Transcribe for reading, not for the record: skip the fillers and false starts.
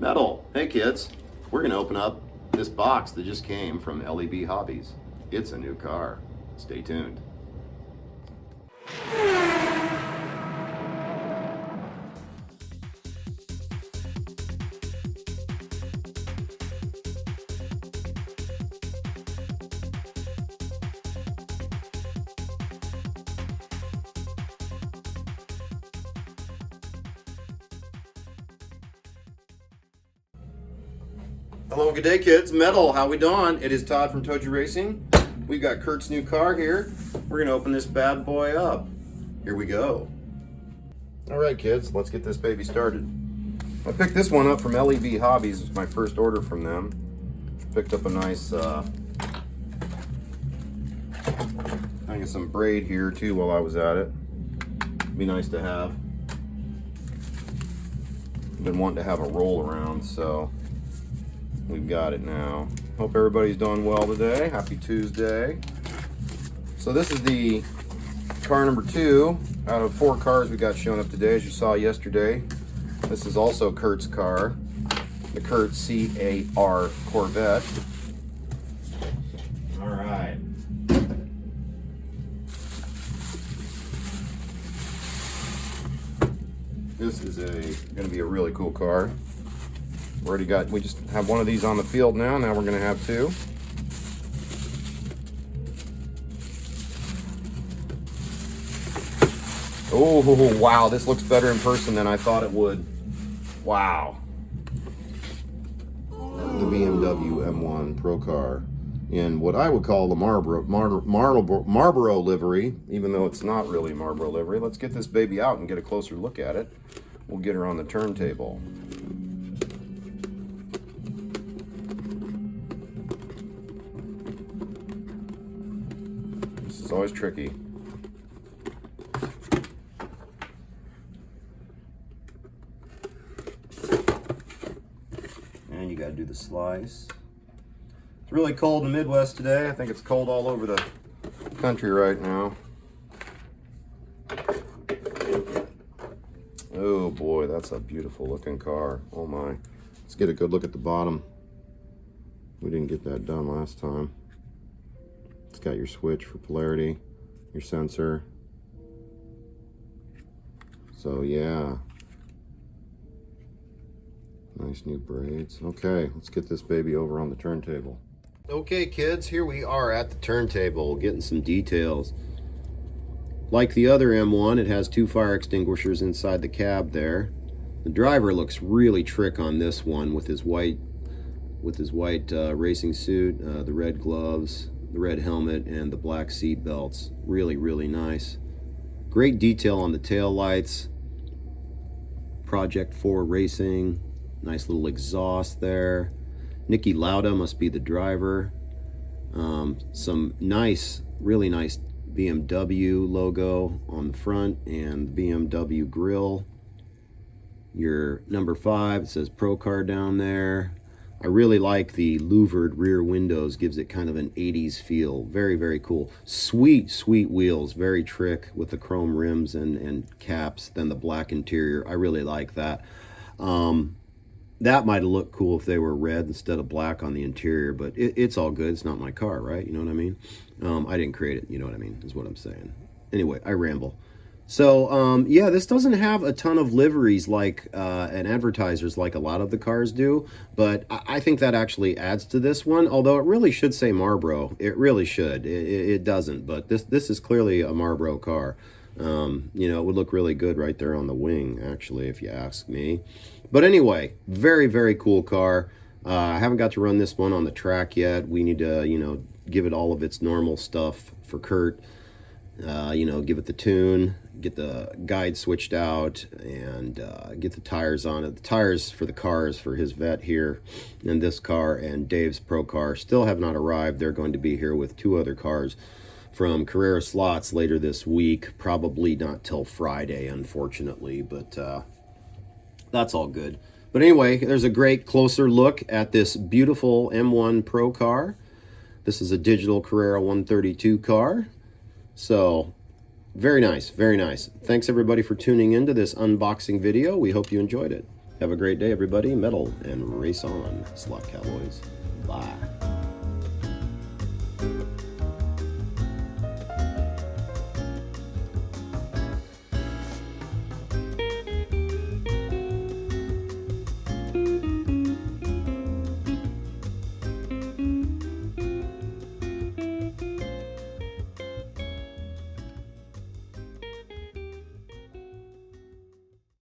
Metal. Hey kids, we're gonna open up this box that just came from LEB Hobbies. It's a new car. Stay tuned. Hello, good day kids. Metal, how we doing? It is Todd from Toji Racing. We got Kurt's new car here. We're gonna open this bad boy up. Here we go. All right kids, let's get this baby started. I picked this one up from LEB Hobbies. It's my first order from them. Picked up a nice, I got some braid here too while I was at it. Be nice to have. Been wanting to have a roll around, so we've got it now. Hope everybody's doing well today. Happy Tuesday. So this is the car number 2 out of 4 cars we got showing up today, as you saw yesterday. This is also Kurt's car, the Kurt CAR Corvette. All right. This is going to be a really cool car. We just have one of these on the field now. Now we're going to have 2. Oh, wow. This looks better in person than I thought it would. Wow. The BMW M1 Procar in what I would call the Marlboro livery, even though it's not really Marlboro livery. Let's get this baby out and get a closer look at it. We'll get her on the turntable. It's always tricky. And you got to do the slice. It's really cold in the Midwest today. I think it's cold all over the country right now. Oh boy, that's a beautiful looking car. Oh my. Let's get a good look at the bottom. We didn't get that done last time. It's got your switch for polarity, your sensor. So yeah. Nice new braids. Okay, let's get this baby over on the turntable. Okay kids, here we are at the turntable, getting some details. Like the other M1, it has 2 fire extinguishers inside the cab there. The driver looks really trick on this one with his white racing suit, the red gloves, the red helmet, and the black seat belts. Really, really nice. Great detail on the tail lights. Project 4 Racing. Nice little exhaust there. Nicky Lauda must be the driver. Some nice, really nice BMW logo on the front and the BMW grille. Your number 5, it says Procar down there. I really like the louvered rear windows, gives it kind of an 80s feel. Very, very cool. Sweet, sweet wheels, very trick with the chrome rims and caps, then the black interior. I really like that. That might have looked cool if they were red instead of black on the interior, but it's all good. It's not my car, right? You know what I mean? I didn't create it, you know what I mean, is what I'm saying. Anyway, I ramble. So, yeah, this doesn't have a ton of liveries like and advertisers like a lot of the cars do, but I think that actually adds to this one, although it really should say Marlboro. It really should. It doesn't, but this is clearly a Marlboro car. You know, it would look really good right there on the wing, actually, if you ask me. But anyway, very, very cool car. I haven't got to run this one on the track yet. We need to, you know, give it all of its normal stuff for Kurt. You know, give it the tune, get the guide switched out, and get the tires on it. The tires for the cars for his vet here, and this car and Dave's Procar still have not arrived. They're going to be here with 2 other cars from Carrera Slots later this week. Probably not till Friday, unfortunately, but that's all good. But anyway, there's a great closer look at this beautiful M1 Procar. This is a digital Carrera 132 car. So, very nice, very nice. Thanks everybody for tuning into this unboxing video. We hope you enjoyed it. Have a great day, everybody. Metal and race on, Slot Cowboys. Bye.